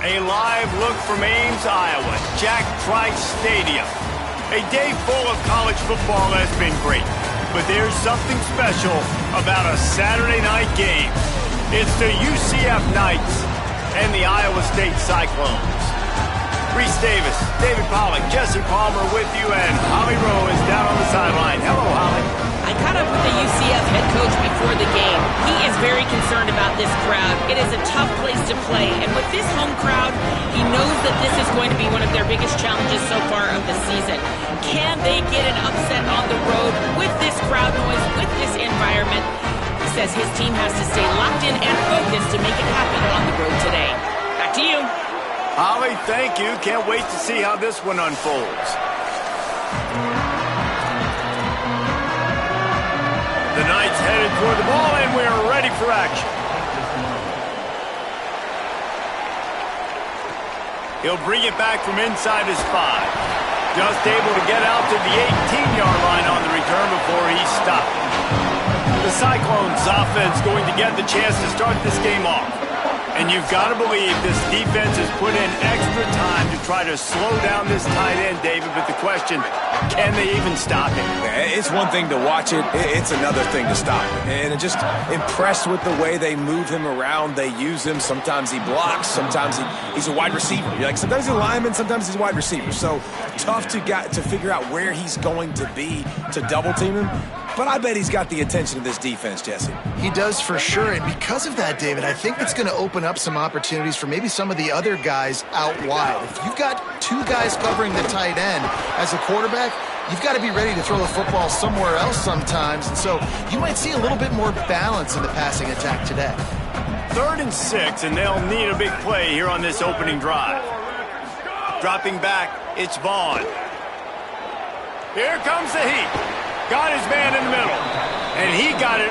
A live look from Ames, Iowa, Jack Trice Stadium. A day full of college football has been great, but there's something special about a Saturday night game. It's the UCF Knights and the Iowa State Cyclones. Reese Davis, David Pollack, Jesse Palmer with you, and Holly Rowe is down on the sideline. Hello, Holly. I caught up with the UCF head coach before the game. He is very concerned about this crowd. It is a tough place to play, and with this home crowd, he knows that this is going to be one of their biggest challenges so far of the season. Can they get an upset on the road with this crowd noise, with this environment? He says his team has to stay locked in and focused to make it happen on the road today. Back to you. Holly, thank you. Can't wait to see how this one unfolds. The Knights headed toward the ball, and we're ready for action. He'll bring it back from inside his 5. Just able to get out to the 18-yard line on the return before he's stopped. The Cyclones offense going to get the chance to start this game off. And you've got to believe this defense has put in extra time to try to slow down this tight end, David. But the question, can they even stop him? It's one thing to watch it. It's another thing to stop it. And I'm just impressed with the way they move him around. They use him. Sometimes he blocks. Sometimes he's a wide receiver. Sometimes he's a lineman. Sometimes he's a wide receiver. So tough to figure out where he's going to be to double team him. But I bet he's got the attention of this defense, Jesse. He does for sure, and because of that, David, I think it's going to open up some opportunities for maybe some of the other guys out wide. If you've got 2 guys covering the tight end as a quarterback, you've got to be ready to throw the football somewhere else sometimes, and so you might see a little bit more balance in the passing attack today. 3rd and 6, and they'll need a big play here on this opening drive. Dropping back, it's Vaughn. Here comes the heat. Got his man in the middle. And he got it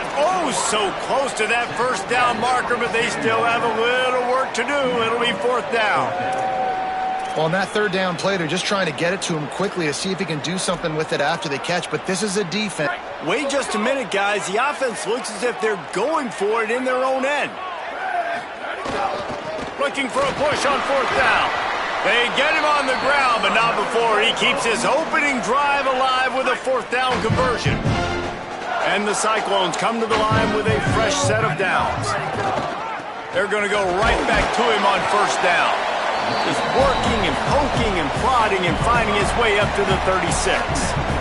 so close to that first down marker, but they still have a little work to do. It'll be 4th down. Well, on that 3rd down play, they're just trying to get it to him quickly to see if he can do something with it after they catch. But this is a defense. Wait just a minute, guys. The offense looks as if they're going for it in their own end. Looking for a push on 4th down. They get him on the ground, but not before he keeps his opening drive alive with a 4th down conversion. And the Cyclones come to the line with a fresh set of downs. They're going to go right back to him on 1st down. Just working and poking and prodding and finding his way up to the 36.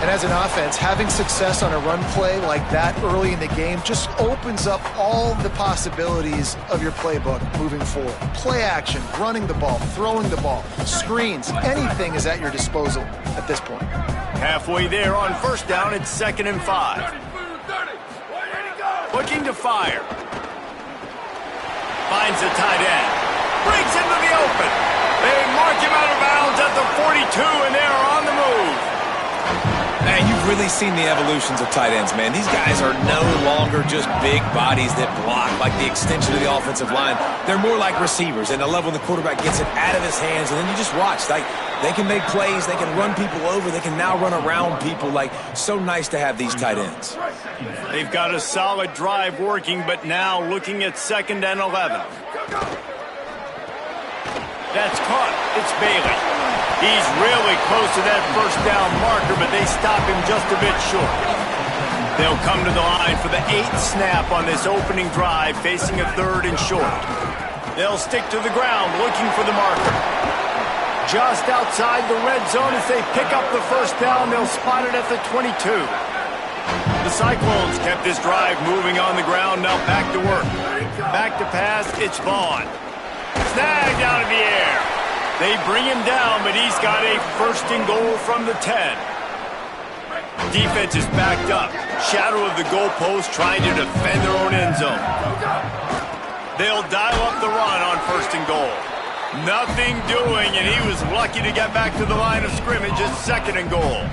And as an offense, having success on a run play like that early in the game just opens up all the possibilities of your playbook moving forward. Play action, running the ball, throwing the ball, screens, anything is at your disposal at this point. Halfway there on 1st down, it's 2nd and 5. Looking to fire. Finds the tight end. Breaks into the open. They mark him out of bounds at the 42, and they are on the move. Man, you've really seen the evolutions of tight ends, man. These guys are no longer just big bodies that block like the extension of the offensive line. They're more like receivers, and the level when the quarterback gets it out of his hands, and then you just watch. Like, they can make plays, they can run people over, they can now run around people. Like, so nice to have these tight ends. They've got a solid drive working, but now looking at 2nd and 11. That's caught. It's Bailey. He's really close to that 1st down marker, but they stop him just a bit short. They'll come to the line for the 8th snap on this opening drive, facing a 3rd and short. They'll stick to the ground, looking for the marker. Just outside the red zone as they pick up the 1st down, they'll spot it at the 22. The Cyclones kept this drive moving on the ground, now back to work. Back to pass, it's Vaughn. Snagged out of the air. They bring him down, but he's got a 1st and goal from the 10. Defense is backed up. Shadow of the goalpost trying to defend their own end zone. They'll dial up the run on 1st and goal. Nothing doing, and he was lucky to get back to the line of scrimmage at 2nd and goal.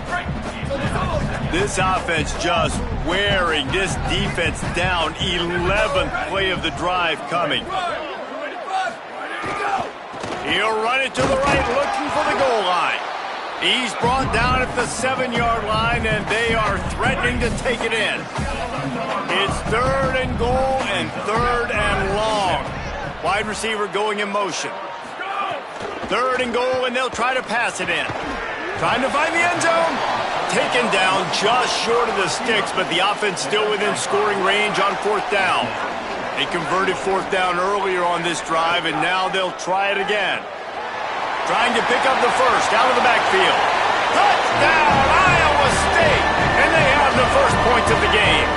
This offense just wearing this defense down. 11th play of the drive coming. He'll run it to the right, looking for the goal line. He's brought down at the 7-yard line, and they are threatening to take it in. It's 3rd and goal and 3rd and long. Wide receiver going in motion. 3rd and goal, and they'll try to pass it in. Trying to find the end zone. Taken down just short of the sticks, but the offense still within scoring range on 4th down. They converted 4th down earlier on this drive, and now they'll try it again. Trying to pick up the first out of the backfield. Touchdown, Iowa State! And they have the first points of the game.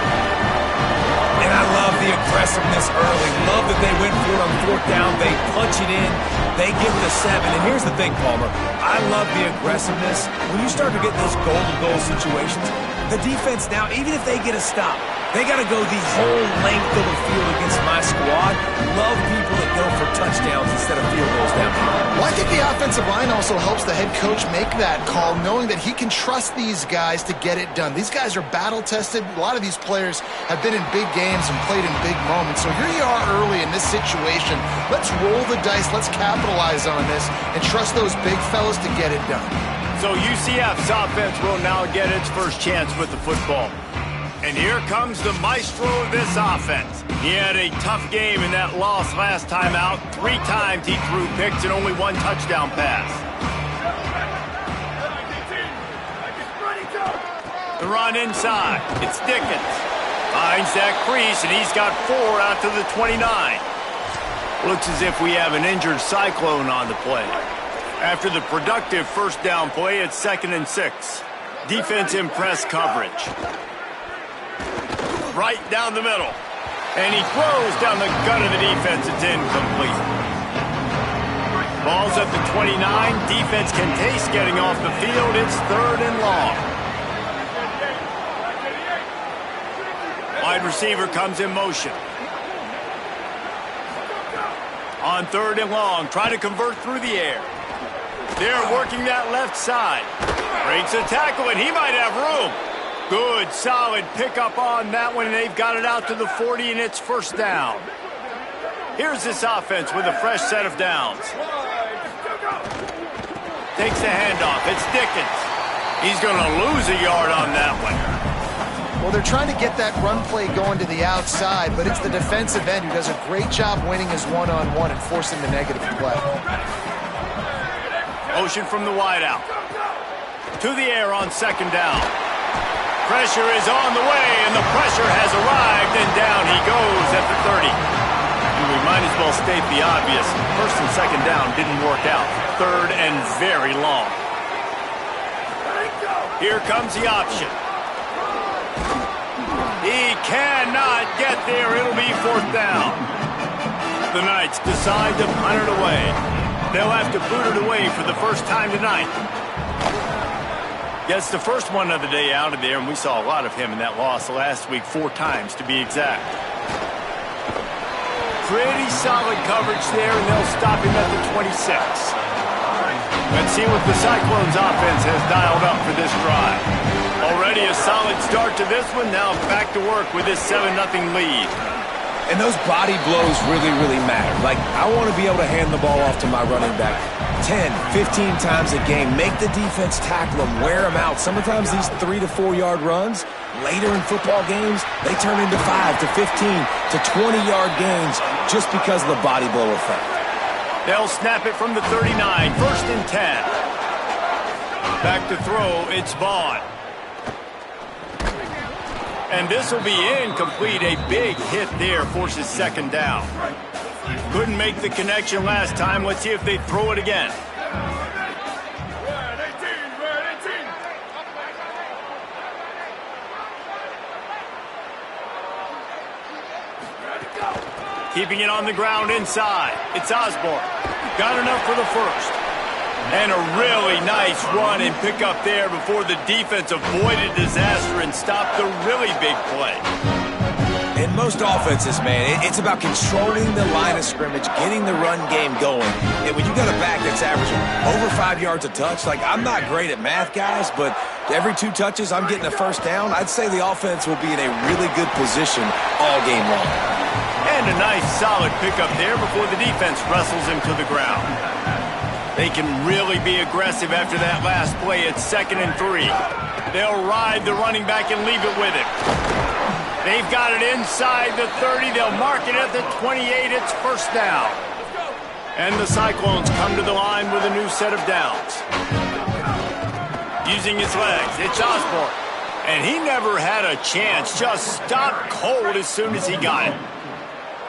And I love the aggressiveness early. Love that they went for it on 4th down. They punch it in. They give it a 7. And here's the thing, Palmer. I love the aggressiveness. When you start to get those goal-to-goal situations, the defense now, even if they get a stop, they got to go the whole length of the field against my squad. Love people that go for touchdowns instead of field goals down here. Well, I think the offensive line also helps the head coach make that call, knowing that he can trust these guys to get it done. These guys are battle-tested. A lot of these players have been in big games and played in big moments. So here you are early in this situation. Let's roll the dice. Let's capitalize on this and trust those big fellas to get it done. So UCF's offense will now get its first chance with the football. And here comes the maestro of this offense. He had a tough game in that loss last time out. 3 times he threw picks and only 1 touchdown pass. The run inside. It's Dickens. Finds that crease, and he's got 4 out to the 29. Looks as if we have an injured Cyclone on the play. After the productive first down play, it's 2nd and 6. Defense in press coverage. Right down the middle. And he throws down the gut of the defense. It's incomplete. Ball's at the 29. Defense can taste getting off the field. It's 3rd and long. Wide receiver comes in motion. On 3rd and long, try to convert through the air. They're working that left side. Breaks a tackle, and he might have room. Good, solid pickup on that one, and they've got it out to the 40, and it's 1st down. Here's this offense with a fresh set of downs. Takes the handoff. It's Dickens. He's going to lose a yard on that one. Well, they're trying to get that run play going to the outside, but it's the defensive end who does a great job winning his one-on-one and forcing the negative play. Motion from the wideout. To the air on 2nd down. Pressure is on the way, and the pressure has arrived, and down he goes at the 30. And we might as well state the obvious. 1st and 2nd down didn't work out. 3rd and very long. Here comes the option. He cannot get there. It'll be 4th down. The Knights decide to punt it away. They'll have to boot it away for the first time tonight. Gets the first one of the day out of there, and we saw a lot of him in that loss last week, 4 times to be exact. Pretty solid coverage there, and they'll stop him at the 26. Let's see what the Cyclones offense has dialed up for this drive. Already a solid start to this one, now back to work with this 7-0 lead. And those body blows really, really matter. Like, I want to be able to hand the ball off to my running back 10, 15 times a game. Make the defense tackle them, wear them out. Sometimes these 3 to 4 yard runs, later in football games, they turn into 5 to 15 to 20 yard gains just because of the body blow effect. They'll snap it from the 39, 1st and 10. Back to throw, it's Vaughn. And this will be incomplete. A big hit there forces 2nd down. Couldn't make the connection last time. Let's see if they throw it again. Keeping it on the ground inside. It's Osborne. Got enough for the first. And a really nice run and pick up there before the defense avoided disaster and stopped the really big play. In most offenses, man, it's about controlling the line of scrimmage, getting the run game going. And when you got a back that's averaging over 5 yards a touch, like, I'm not great at math, guys, but every 2 touches I'm getting a first down, I'd say the offense will be in a really good position all game long. And a nice solid pickup there before the defense wrestles him to the ground. They can really be aggressive after that last play. It's 2nd and 3. They'll ride the running back and leave it with him. They've got it inside the 30. They'll mark it at the 28. It's first down. And the Cyclones come to the line with a new set of downs. Using his legs, it's Osborne. And he never had a chance. Just stopped cold as soon as he got it.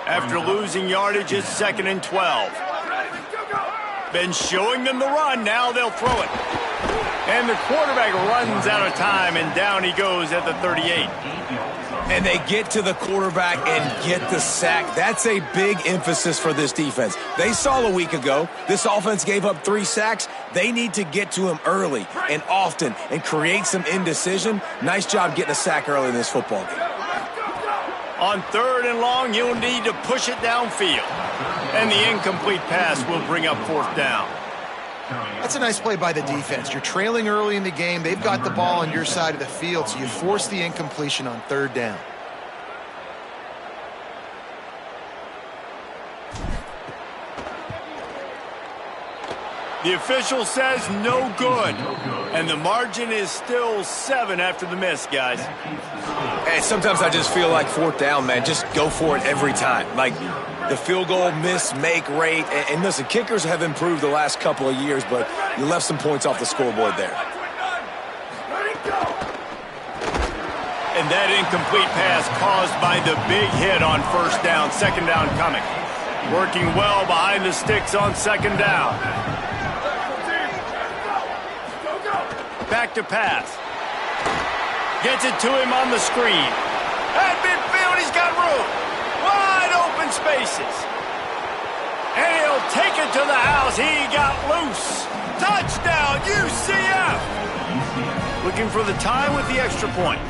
After losing yardage, it's 2nd and 12. Been showing them the run. Now they'll throw it. And the quarterback runs out of time, and down he goes at the 38. And they get to the quarterback and get the sack. That's a big emphasis for this defense. They saw a week ago, this offense gave up 3 sacks. They need to get to him early and often and create some indecision. Nice job getting a sack early in this football game. On 3rd and long, you'll need to push it downfield. And the incomplete pass will bring up 4th down. That's a nice play by the defense. You're trailing early in the game. They've got the ball on your side of the field, so you force the incompletion on 3rd down. The official says no good. And the margin is still 7 after the miss, guys. And sometimes I just feel like 4th down, man. Just go for it every time. Like the field goal miss-make rate. And listen, kickers have improved the last couple of years, but you left some points off the scoreboard there. And that incomplete pass caused by the big hit on 1st down. 2nd down coming. Working well behind the sticks on 2nd down. Back to pass. Gets it to him on the screen. At midfield, he's got room. Wide open spaces. And he'll take it to the house. He got loose. Touchdown, UCF. Looking for the tie with the extra point.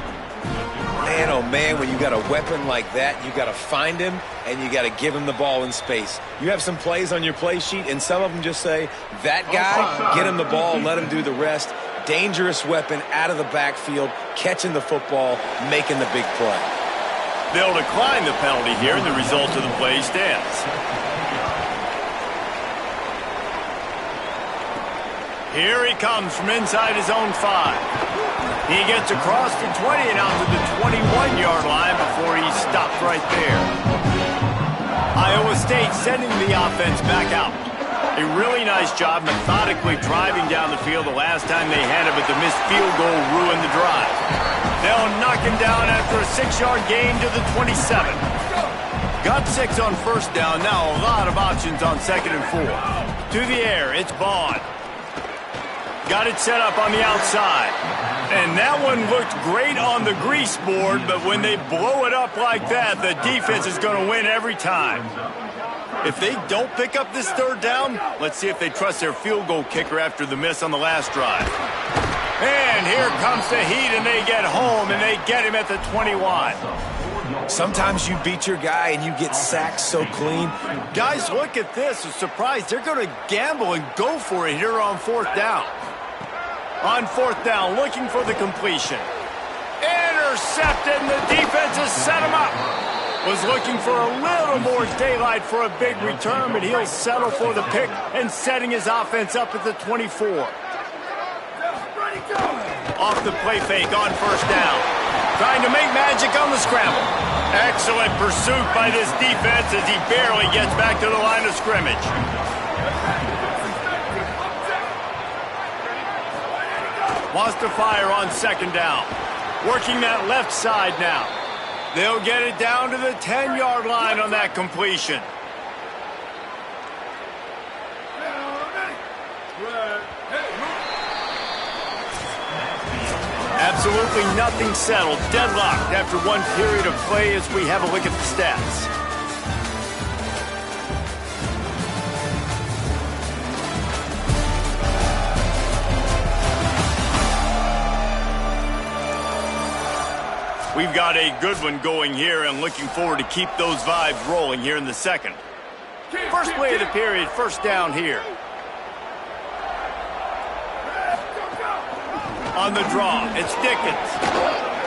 Man, oh man, when you got a weapon like that, you got to find him and you got to give him the ball in space. You have some plays on your play sheet, and some of them just say, that guy, get him the ball, let him do the rest. Dangerous weapon out of the backfield, catching the football, making the big play. They'll decline the penalty here, and the result of the play stands. Here he comes from inside his own 5. He gets across the 20 and out to the 21-yard line before he's stopped right there. Iowa State sending the offense back out. A really nice job methodically driving down the field the last time they had it, but the missed field goal ruined the drive. They'll knock him down after a 6-yard gain to the 27. Got 6 on 1st down. Now a lot of options on 2nd and 4. To the air, it's Vaughn. Got it set up on the outside. And that one looked great on the grease board, but when they blow it up like that, the defense is going to win every time. If they don't pick up this 3rd down, let's see if they trust their field goal kicker after the miss on the last drive. And here comes the heat, and they get home, and they get him at the 21. Sometimes you beat your guy and you get sacked so clean. Guys, look at this. I'm surprised. They're going to gamble and go for it here on 4th down. On 4th down, looking for the completion. Intercepted, and the defense has set him up. Was looking for a little more daylight for a big return, but he'll settle for the pick and setting his offense up at the 24. Off the play fake on 1st down. Trying to make magic on the scramble. Excellent pursuit by this defense as he barely gets back to the line of scrimmage. Wants to fire on 2nd down. Working that left side now. They'll get it down to the 10-yard line on that completion. Absolutely nothing settled. Deadlocked after one period of play as we have a look at the stats. We've got a good one going here and looking forward to keep those vibes rolling here in the 2nd. First play of the period, 1st down here. On the draw, it's Dickens.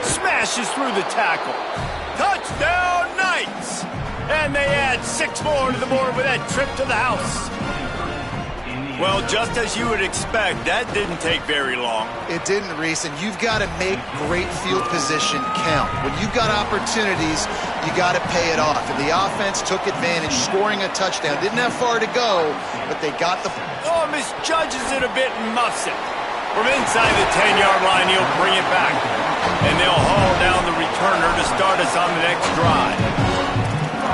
Smashes through the tackle. Touchdown, Knights! And they add 6 more to the board with that trip to the house. Well, just as you would expect, that didn't take very long. It didn't, Reese, and you've got to make great field position count. When you've got opportunities, you got to pay it off. And the offense took advantage, scoring a touchdown. Didn't have far to go, but they got the... Oh, misjudges it a bit and muffs it. From inside the 10-yard line, he'll bring it back. And they'll haul down the returner to start us on the next drive.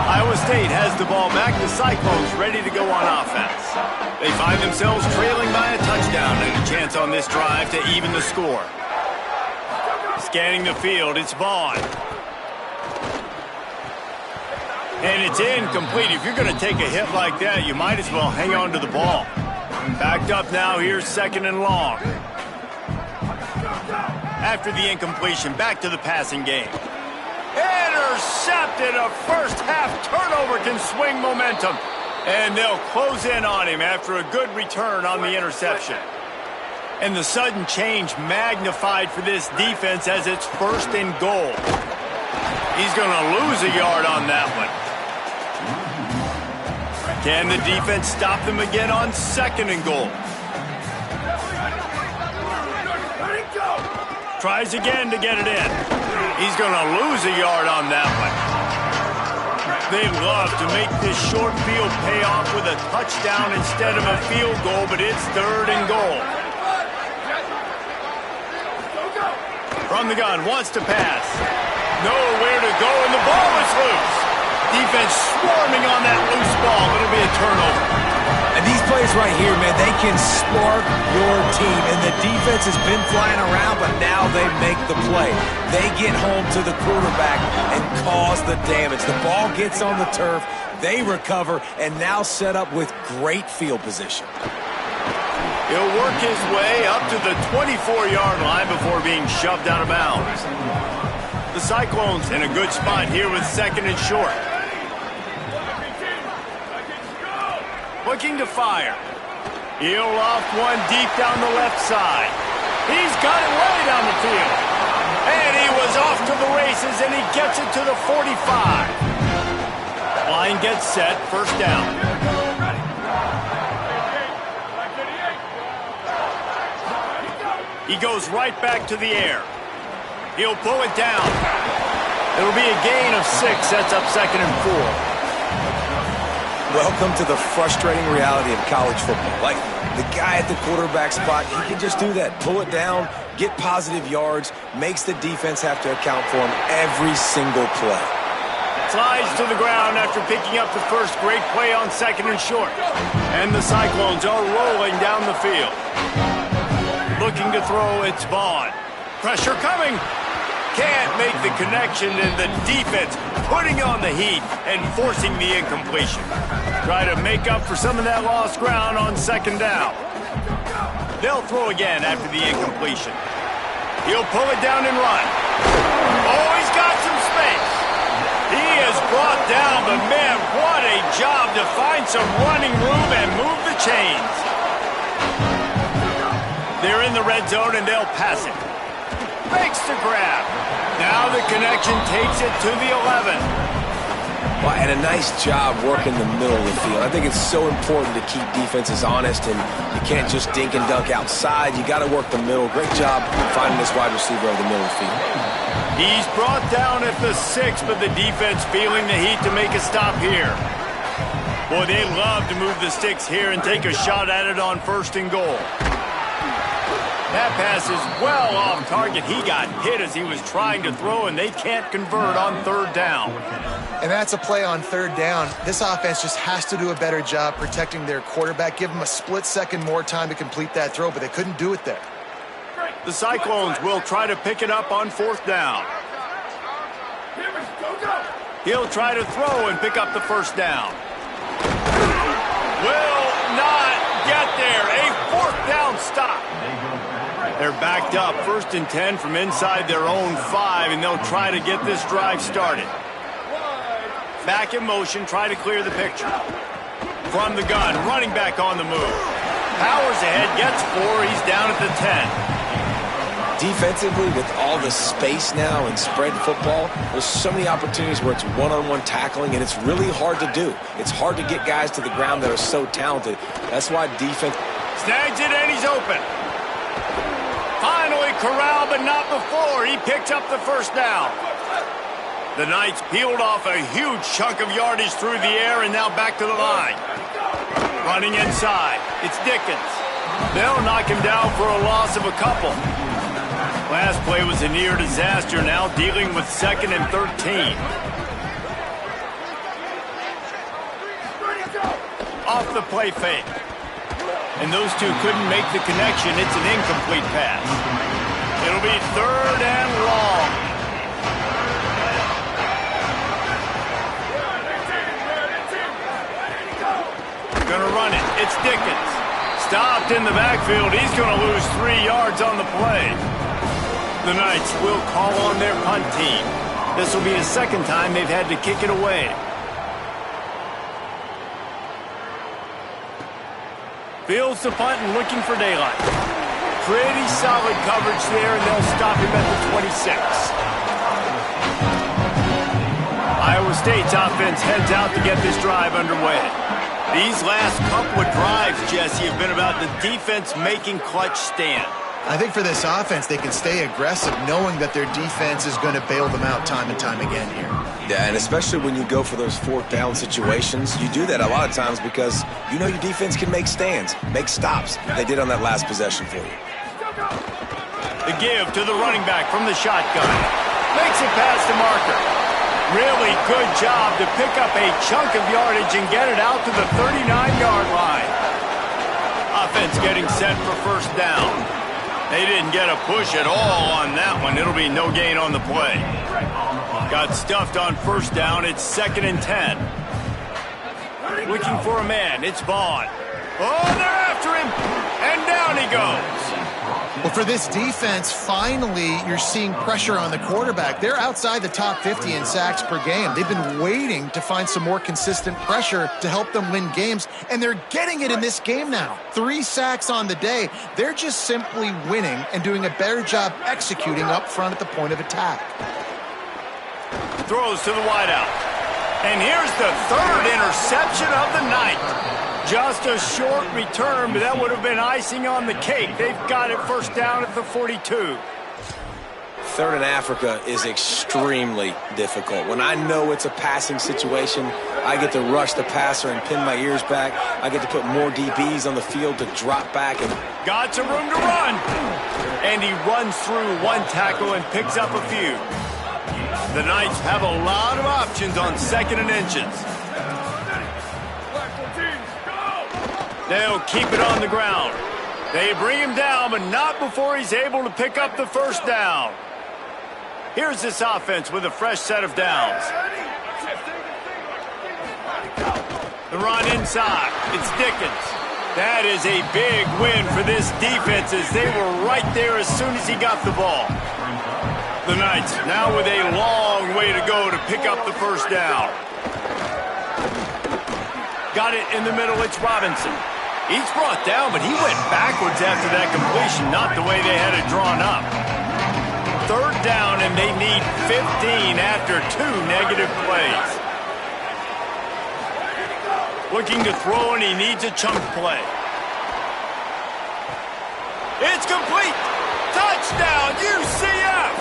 Iowa State has the ball back. The Cyclones ready to go on offense. They find themselves trailing by a touchdown and a chance on this drive to even the score. Scanning the field, it's Vaughn. And it's incomplete. If you're going to take a hit like that, you might as well hang on to the ball. Backed up now, here's 2nd and long. After the incompletion, back to the passing game. Intercepted. A first-half turnover can swing momentum. And they'll close in on him after a good return on the interception. And the sudden change magnified for this defense as it's 1st and goal. He's going to lose a yard on that one. Can the defense stop them again on 2nd and goal? Tries again to get it in. He's going to lose a yard on that one. They love to make this short field pay off with a touchdown instead of a field goal, but it's 3rd and goal. From the gun, wants to pass. Nowhere to go, and the ball is loose. Defense swarming on that loose ball. It'll be a turnover. And these plays right here, man, they can spark your team. And the defense has been flying around, but now they make the play. They get home to the quarterback and cause the damage. The ball gets on the turf, they recover, and now set up with great field position. He'll work his way up to the 24-yard line before being shoved out of bounds. The Cyclones in a good spot here with 2nd and short. Looking to fire. He'll loft one deep down the left side. He's got it way down the field. And he was off to the races, and he gets it to the 45. Line gets set, 1st down. He goes right back to the air. He'll pull it down. It'll be a gain of 6, sets up 2nd and 4. Welcome to the frustrating reality of college football. Like, the guy at the quarterback spot, he can just do that. Pull it down, get positive yards, makes the defense have to account for him every single play. Slides to the ground after picking up the first great play on 2nd and short. And the Cyclones are rolling down the field. Looking to throw, it's Vaughn. Pressure coming. Can't make the connection, and the defense putting on the heat and forcing the incompletion. Try to make up for some of that lost ground on 2nd down. They'll throw again after the incompletion. He'll pull it down and run. Oh, he's got some space. He has brought down, but man, what a job to find some running room and move the chains. They're in the red zone, and they'll pass it. Makes the grab. Now the connection takes it to the 11. Well, and a nice job working the middle of the field. I think it's so important to keep defenses honest, and you can't just dink and dunk outside. You got to work the middle. Great job finding this wide receiver over the middle of the field. He's brought down at the 6, but the defense feeling the heat to make a stop here. Boy, they love to move the sticks here and take a shot at it on 1st and goal. That pass is well off target. He got hit as he was trying to throw, and they can't convert on 3rd down. And that's a play on 3rd down. This offense just has to do a better job protecting their quarterback. Give him a split second more time to complete that throw, but they couldn't do it there. The Cyclones will try to pick it up on 4th down. He'll try to throw and pick up the 1st down. Will not get there. A 4th down stop. They're backed up, 1st and 10 from inside their own 5, and they'll try to get this drive started. Back in motion, try to clear the picture. From the gun, running back on the move. Powers ahead, gets 4, he's down at the 10. Defensively, with all the space now in spread football, there's so many opportunities where it's one-on-one tackling, and it's really hard to do. It's hard to get guys to the ground that are so talented. That's why defense Snags it, and he's open. Finally corralled, but not before. He picks up the first down. The Knights peeled off a huge chunk of yardage through the air and now back to the line. Running inside. It's Dickens. They'll knock him down for a loss of a couple. Last play was a near disaster, now dealing with 2nd and 13. Off the play fake. And those two couldn't make the connection. It's an incomplete pass. It'll be 3rd and long. Gonna run it. It's Dickens. Stopped in the backfield. He's gonna lose 3 yards on the play. The Knights will call on their punt team. This will be the 2nd time they've had to kick it away. Fields the punt and looking for daylight. Pretty solid coverage there, and they'll stop him at the 26. Iowa State's offense heads out to get this drive underway. These last couple of drives, Jesse, have been about the defense making clutch stand. I think for this offense, they can stay aggressive knowing that their defense is going to bail them out time and time again here. Yeah, and especially when you go for those 4th down situations, you do that a lot of times because you know your defense can make stands, make stops. They did on that last possession for you. The give to the running back from the shotgun. Makes it past the marker. Really good job to pick up a chunk of yardage and get it out to the 39-yard line. Offense getting set for 1st down. They didn't get a push at all on that one. It'll be no gain on the play. Got stuffed on 1st down. It's 2nd and 10. Looking for a man. It's Vaughn. Oh, they're after him. And down he goes. Well, for this defense, finally, you're seeing pressure on the quarterback. They're outside the top 50 in sacks per game. They've been waiting to find some more consistent pressure to help them win games, and they're getting it in this game now. 3 sacks on the day. They're just simply winning and doing a better job executing up front at the point of attack. Throws to the wideout. And here's the 3rd interception of the night. Just a short return, but that would have been icing on the cake. They've got it 1st down at the 42. 3rd in Africa is extremely difficult. When I know it's a passing situation, I get to rush the passer and pin my ears back. I get to put more DBs on the field to drop back. And got some room to run. And he runs through 1 tackle and picks up a few. The Knights have a lot of options on 2nd and inches. They'll keep it on the ground. They bring him down, but not before he's able to pick up the 1st down. Here's this offense with a fresh set of downs. The run inside. It's Dickens. That is a big win for this defense as they were right there as soon as he got the ball. The Knights now with a long way to go to pick up the 1st down. Got it in the middle. It's Robinson. He's brought down, but he went backwards after that completion, not the way they had it drawn up. 3rd down, and they need 15 after 2 negative plays. Looking to throw, and he needs a chunk play. It's complete. Touchdown, UCF.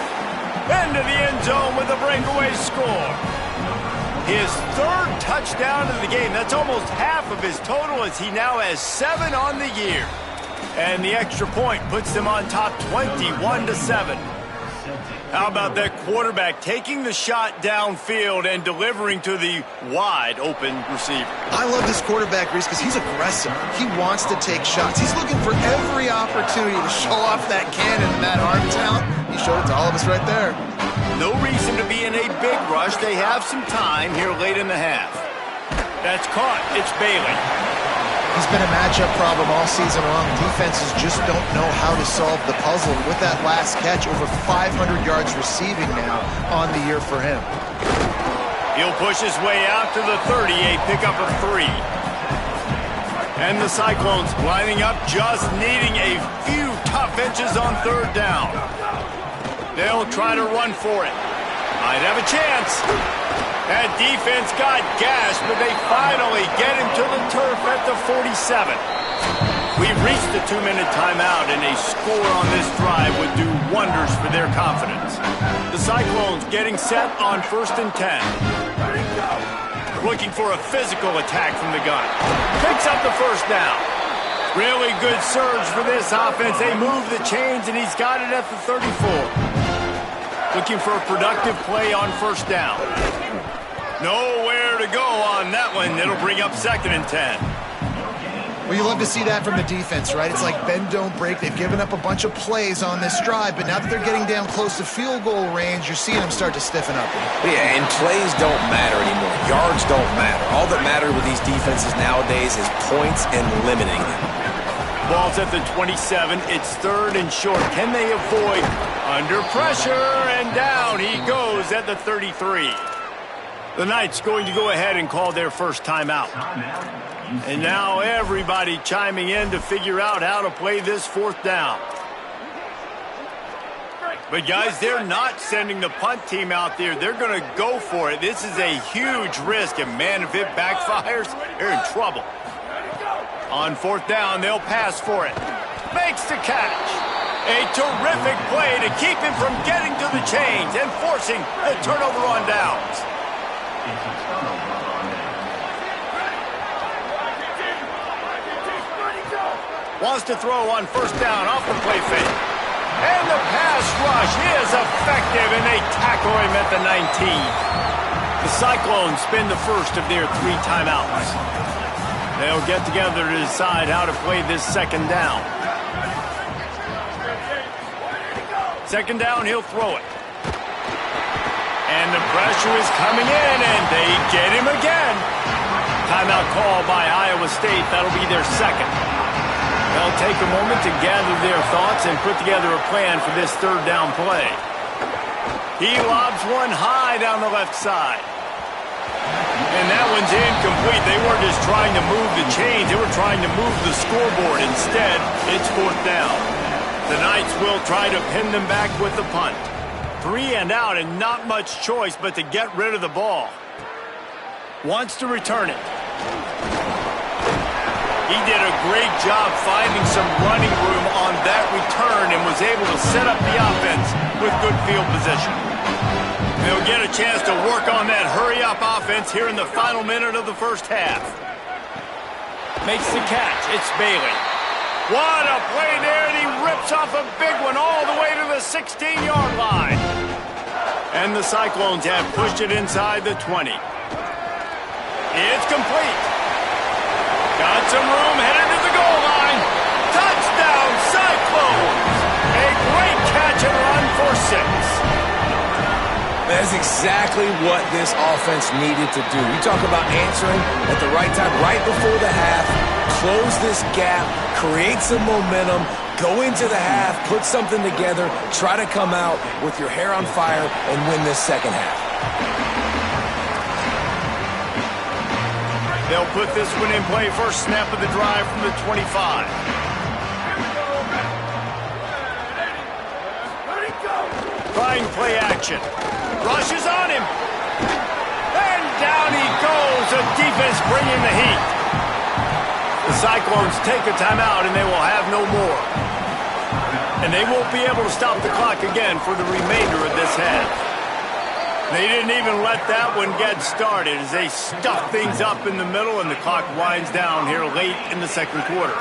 Into the end zone with a breakaway score. His 3rd touchdown of the game. That's almost half of his total as he now has 7 on the year. And the extra point puts them on top 21-7. How about that quarterback taking the shot downfield and delivering to the wide open receiver? I love this quarterback, Reese, because he's aggressive. He wants to take shots. He's looking for every opportunity to show off that cannon and that arm talent. He showed it to all of us right there. No reason to be in a big rush. They have some time here late in the half. That's caught. It's Bailey. He's been a matchup problem all season long. Defenses just don't know how to solve the puzzle. With that last catch, over 500 yards receiving now on the year for him. He'll push his way out to the 30, a pickup of 3. And the Cyclones lining up, just needing a few tough inches on 3rd down. They'll try to run for it. Might have a chance. That defense got gashed, but they finally get him to the turf at the 47. We've reached the 2-minute timeout, and a score on this drive would do wonders for their confidence. The Cyclones getting set on 1st and 10. Looking for a physical attack from the gun. Picks up the first down. Really good surge for this offense. They move the chains, and he's got it at the 34. Looking for a productive play on 1st down. Nowhere to go on that one. It'll bring up 2nd and 10. Well, you love to see that from the defense, right? It's like bend, don't break. They've given up a bunch of plays on this drive, but now that they're getting down close to field goal range, you're seeing them start to stiffen up. Yeah, and plays don't matter anymore. Yards don't matter. All that matters with these defenses nowadays is points and limiting them. Ball's at the 27. It's 3rd and short. Can they avoid? Under pressure, and down he goes at the 33. The Knights going to go ahead and call their first timeout. And now everybody chiming in to figure out how to play this 4th down. But guys, they're not sending the punt team out there. They're going to go for it. This is a huge risk, and man, if it backfires, they're in trouble. On 4th down, they'll pass for it. Makes the catch. A terrific play to keep him from getting to the chains and forcing the turnover on downs. Wants to throw on 1st down off the play fake. And the pass rush is effective, and they tackle him at the 19. The Cyclones spend the first of their 3 timeouts. They'll get together to decide how to play this 2nd down. 2nd down, he'll throw it. And the pressure is coming in, and they get him again. Timeout call by Iowa State. That'll be their 2nd. They'll take a moment to gather their thoughts and put together a plan for this 3rd down play. He lobs one high down the left side. And that one's incomplete. They weren't just trying to move the chains. They were trying to move the scoreboard. Instead, it's 4th down. The Knights will try to pin them back with the punt. 3 and out, and not much choice but to get rid of the ball. Wants to return it. He did a great job finding some running room on that return and was able to set up the offense with good field position. They'll get a chance to work on that hurry-up offense here in the final minute of the 1st half. Makes the catch. It's Bailey. What a play there, and he rips off a big one all the way to the 16-yard line. And the Cyclones have pushed it inside the 20. It's complete. Got some room, headed to the goal line. Touchdown, Cyclones! A great catch and run for 6. That's exactly what this offense needed to do. We talk about answering at the right time, right before the half, close this gap, create some momentum, go into the half, put something together, try to come out with your hair on fire and win this 2nd half. They'll put this one in play. First snap of the drive from the 25. Trying play action. Rushes on him. And down he goes. The defense bringing the heat. The Cyclones take a timeout, and they will have no more. And they won't be able to stop the clock again for the remainder of this half. They didn't even let that one get started as they stuff things up in the middle, and the clock winds down here late in the 2nd quarter.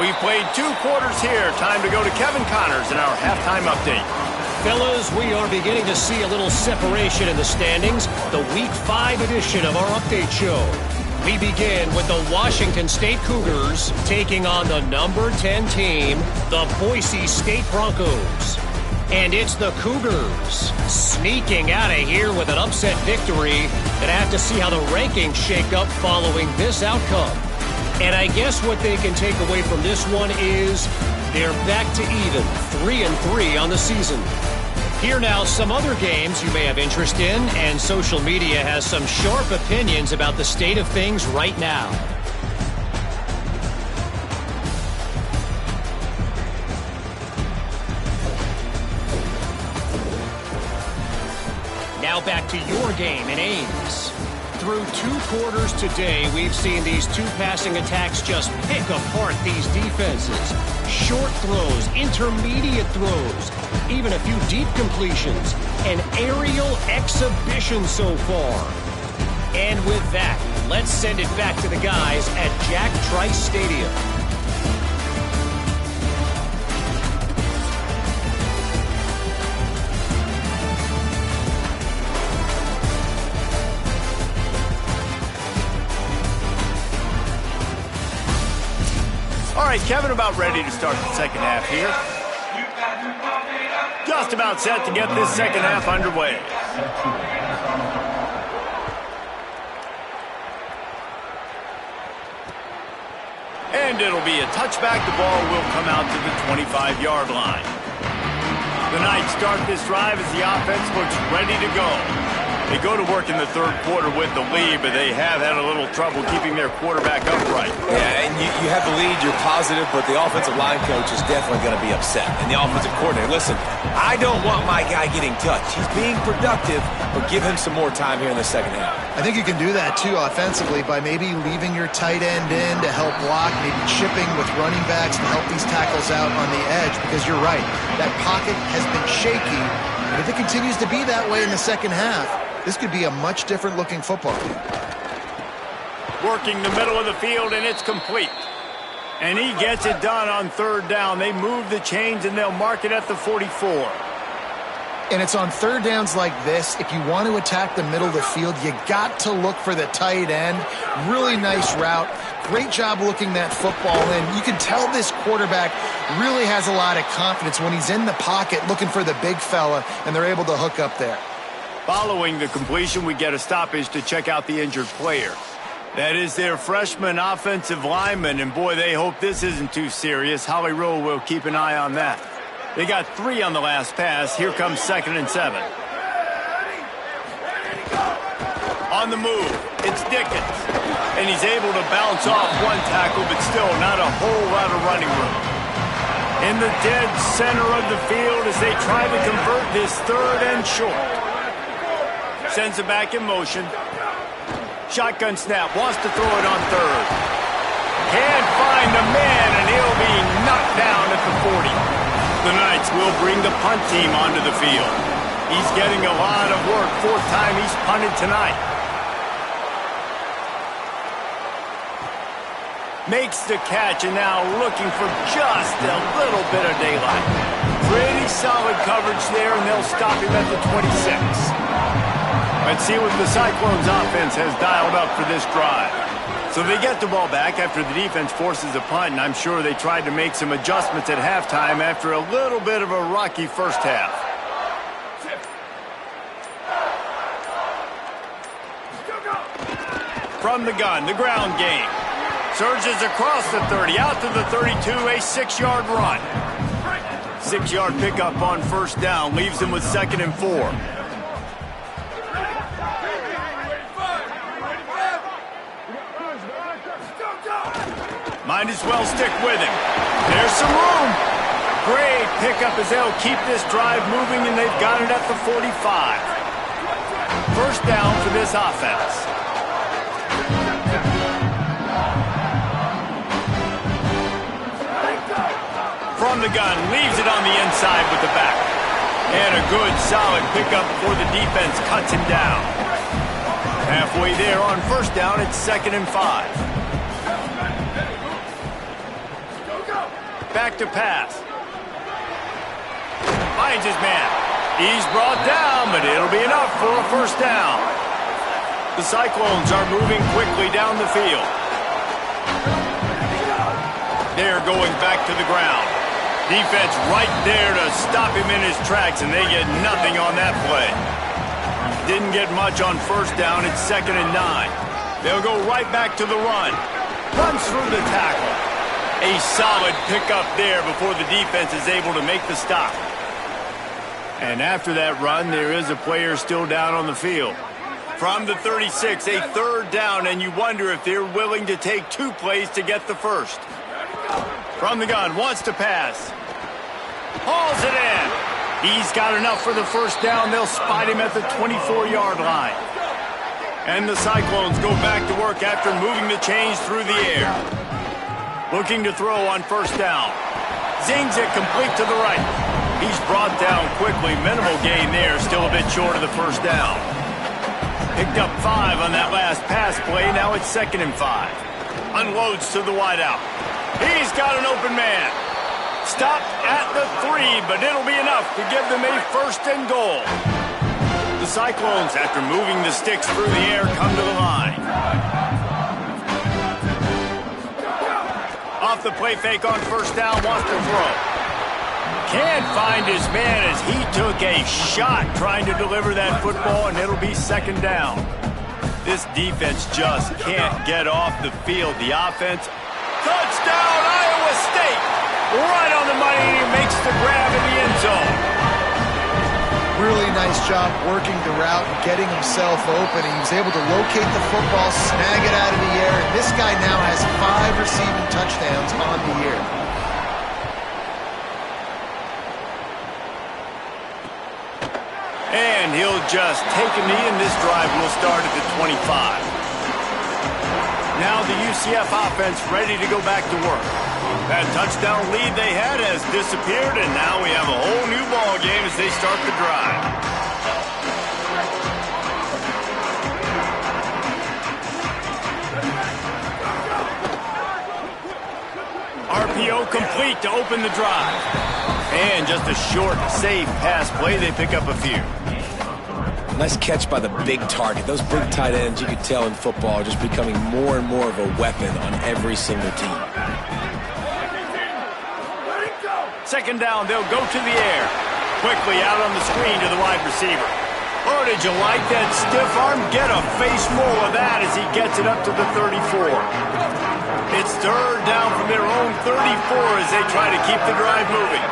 We've played 2 quarters here. Time to go to Kevin Connors in our halftime update. Fellas, we are beginning to see a little separation in the standings. The Week 5 edition of our update show. We begin with the Washington State Cougars taking on the number 10 team, the Boise State Broncos. And it's the Cougars sneaking out of here with an upset victory. Gonna have to see how the rankings shake up following this outcome. And I guess what they can take away from this one is they're back to even, 3-3 on the season. Here now, some other games you may have interest in, and social media has some sharp opinions about the state of things right now. Now back to your game in Ames. Through 2 quarters today, we've seen these two passing attacks just pick apart these defenses. Short throws, intermediate throws, even a few deep completions. An aerial exhibition so far. And with that, let's send it back to the guys at Jack Trice Stadium. All right, Kevin, about ready to start the second half here. Just about set to get this second half underway. And it'll be a touchback. The ball will come out to the 25-yard line. The Knights start this drive as the offense looks ready to go. They go to work in the third quarter with the lead, but they have had a little trouble keeping their quarterback upright. Yeah, and you have the lead, you're positive, but the offensive line coach is definitely going to be upset. And the offensive coordinator, listen, I don't want my guy getting touched. He's being productive, but give him some more time here in the second half. I think you can do that, too, offensively, by maybe leaving your tight end in to help block, maybe chipping with running backs to help these tackles out on the edge, because you're right, that pocket has been shaky, and if it continues to be that way in the second half, this could be a much different-looking football game. Working the middle of the field, and it's complete. And he gets it done on third down. They move the chains, and they'll mark it at the 44. And it's on third downs like this, if you want to attack the middle of the field, you got to look for the tight end. Really nice route. Great job looking that football in. You can tell this quarterback really has a lot of confidence when he's in the pocket looking for the big fella, and they're able to hook up there. Following the completion, we get a stoppage to check out the injured player. That is their freshman offensive lineman, and boy, they hope this isn't too serious. Holly Rowe will keep an eye on that. They got 3 on the last pass. Here comes 2nd and 7. On the move, it's Dickens. And he's able to bounce off one tackle, but still not a whole lot of running room. In the dead center of the field as they try to convert this third and short. Sends it back in motion. Shotgun snap, wants to throw it on third. Can't find the man, and he'll be knocked down at the 40. The Knights will bring the punt team onto the field. He's getting a lot of work. 4th time he's punted tonight. Makes the catch, and now looking for just a little bit of daylight. Pretty solid coverage there, and they'll stop him at the 26. Let's see what the Cyclones offense has dialed up for this drive. So they get the ball back after the defense forces a punt, and I'm sure they tried to make some adjustments at halftime after a little bit of a rocky first half. From the gun, the ground game. Surges across the 30, out to the 32, a 6-yard run. 6-yard pickup on first down, leaves them with 2nd and 4. Might as well stick with him. There's some room. Great pickup as they'll keep this drive moving, and they've got it at the 45. First down for this offense. From the gun, leaves it on the inside with the back. And a good, solid pickup before the defense cuts him down. Halfway there on first down, it's 2nd and 5. Back to pass. Finds his man. He's brought down, but it'll be enough for a first down. The Cyclones are moving quickly down the field. They're going back to the ground. Defense right there to stop him in his tracks, and they get nothing on that play. Didn't get much on first down. It's 2nd and 9. They'll go right back to the run. Runs through the tackle. A solid pickup there before the defense is able to make the stop. And after that run, there is a player still down on the field. From the 36, a 3rd down, and you wonder if they're willing to take 2 plays to get the first. From the gun, wants to pass. Hauls it in. He's got enough for the first down. They'll spot him at the 24-yard line. And the Cyclones go back to work after moving the chains through the air. Looking to throw on first down. Zings it complete to the right. He's brought down quickly. Minimal gain there. Still a bit short of the first down. Picked up 5 on that last pass play. Now it's 2nd and 5. Unloads to the wideout. He's got an open man. Stopped at the 3, but it'll be enough to give them a 1st and goal. The Cyclones, after moving the sticks through the air, come to the line. Off the play fake on first down, wants to throw. Can't find his man as he took a shot trying to deliver that football, and it'll be 2nd down. This defense just can't get off the field. The offense, touchdown, Iowa State! Right on the money, and he makes the grab in the end zone. Really nice job working the route and getting himself open. He was able to locate the football, snag it out of the air, and this guy now has 5 receiving touchdowns on the year. And he'll just take a knee, and this drive will start at the 25. Now the UCF offense ready to go back to work. That touchdown lead they had has disappeared, and now we have a whole new ball game as they start the drive. RPO complete to open the drive. And just a short, safe pass play. They pick up a few. Nice catch by the big target. Those big tight ends, you could tell in football, are just becoming more and more of a weapon on every single team. 2nd down, they'll go to the air. Quickly out on the screen to the wide receiver. Oh, did you like that stiff arm? Get a face roll of that as he gets it up to the 34. It's 3rd down from their own 34 as they try to keep the drive moving.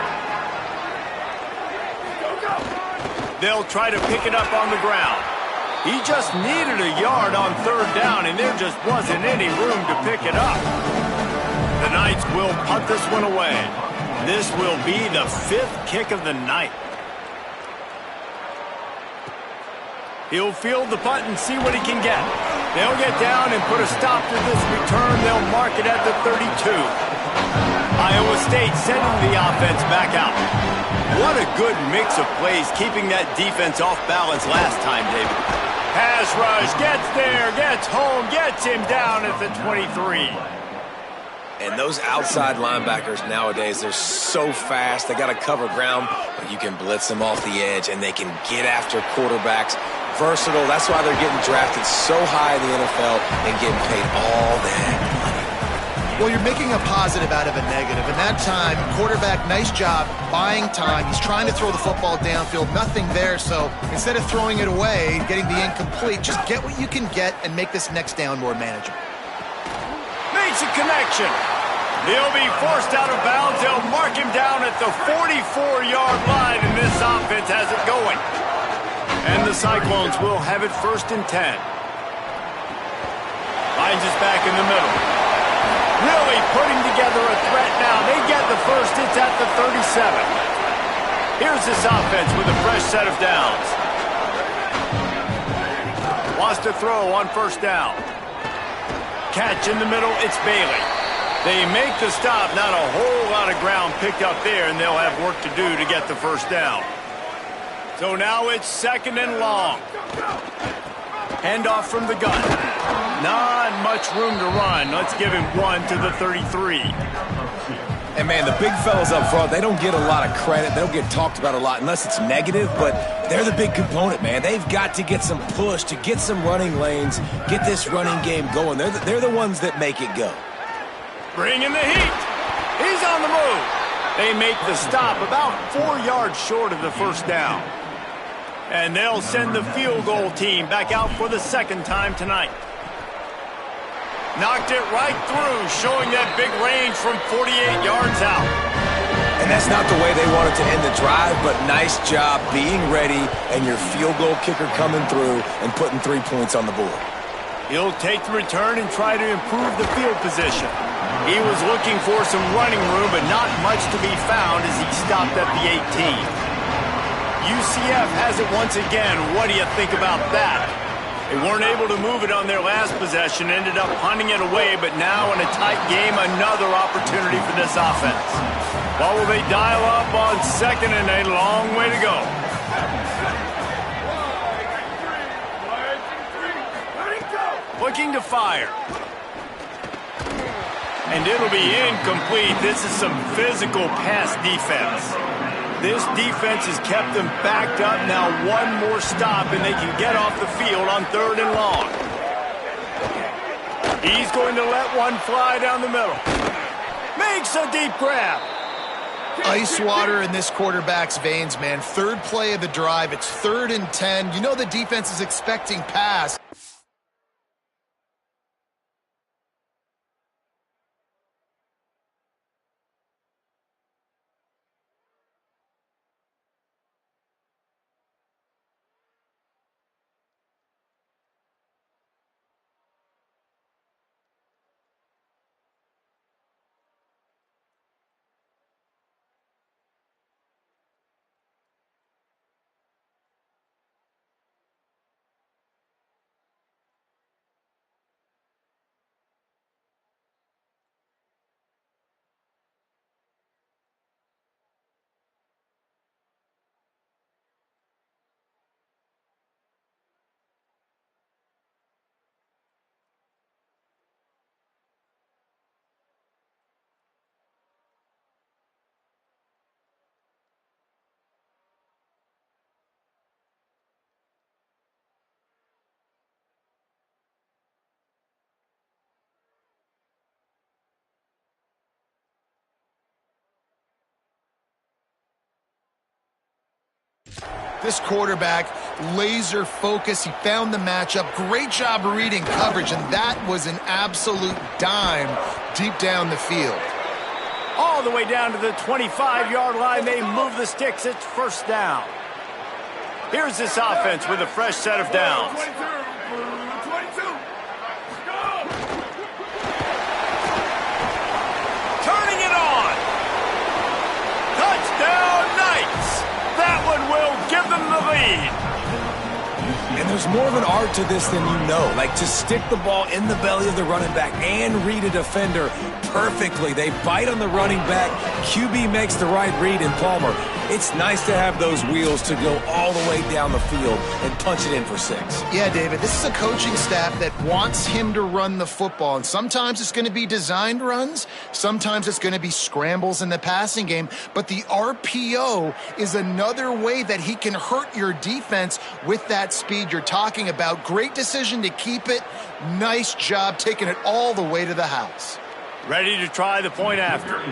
They'll try to pick it up on the ground. He just needed a yard on 3rd down, and there just wasn't any room to pick it up. The Knights will punt this one away. This will be the 5th kick of the night. He'll field the punt and see what he can get. They'll get down and put a stop to this return. They'll mark it at the 32. Iowa State sending the offense back out. What a good mix of plays, keeping that defense off balance last time, David. Pass rush, gets there, gets home, gets him down at the 23. And those outside linebackers nowadays, they're so fast. They got to cover ground, but you can blitz them off the edge, and they can get after quarterbacks. Versatile. That's why they're getting drafted so high in the NFL and getting paid all that money. Well, you're making a positive out of a negative. And that time, quarterback, nice job, buying time. He's trying to throw the football downfield. Nothing there, so instead of throwing it away, getting the incomplete, just get what you can get and make this next down more manageable. Makes a connection. He'll be forced out of bounds. They'll mark him down at the 44-yard line, and this offense has it going. And the Cyclones will have it 1st and 10. Finds us back in the middle. Really putting together a threat now. They get the first. It's at the 37. Here's this offense with a fresh set of downs. Wants to throw on first down. Catch in the middle. It's Bailey. They make the stop. Not a whole lot of ground picked up there, and they'll have work to do to get the first down. So now it's 2nd and long. Handoff from the gun. Not much room to run. Let's give him 1 to the 33. And, man, the big fellas up front, they don't get a lot of credit. They don't get talked about a lot unless it's negative, but they're the big component, man. They've got to get some push, to get some running lanes, get this running game going. They're the ones that make it go. Bringing the heat. He's on the move. They make the stop about 4 yards short of the first down. And they'll send the field goal team back out for the 2nd time tonight. Knocked it right through, showing that big range from 48 yards out. And that's not the way they wanted to end the drive, but nice job being ready and your field goal kicker coming through and putting 3 points on the board. He'll take the return and try to improve the field position. He was looking for some running room, but not much to be found as he stopped at the 18. UCF has it once again. What do you think about that? They weren't able to move it on their last possession, ended up punting it away, but now in a tight game, another opportunity for this offense. What will they dial up on second and a long way to go? Looking to fire. And it'll be incomplete. This is some physical pass defense. This defense has kept them backed up. Now one more stop, and they can get off the field on 3rd and long. He's going to let one fly down the middle. Makes a deep grab. Ice water in this quarterback's veins, man. 3rd play of the drive. It's 3rd and 10. You know the defense is expecting pass. This quarterback, laser focus. He found the matchup. Great job reading coverage, and that was an absolute dime deep down the field. All the way down to the 25-yard line. They move the sticks. It's 1st down. Here's this offense with a fresh set of downs. Turning it on. Touchdown Knights. That one will give them the lead. And there's more of an art to this than you know. Like, to stick the ball in the belly of the running back and read a defender perfectly. They bite on the running back. QB makes the right read in Palmer. It's nice to have those wheels to go all the way down the field and punch it in for 6. Yeah, David, this is a coaching staff that wants him to run the football. And sometimes it's going to be designed runs. Sometimes it's going to be scrambles in the passing game. But the RPO is another way that he can hurt your defense with that speed you're talking about. Great decision to keep it. Nice job taking it all the way to the house. Ready to try the point after.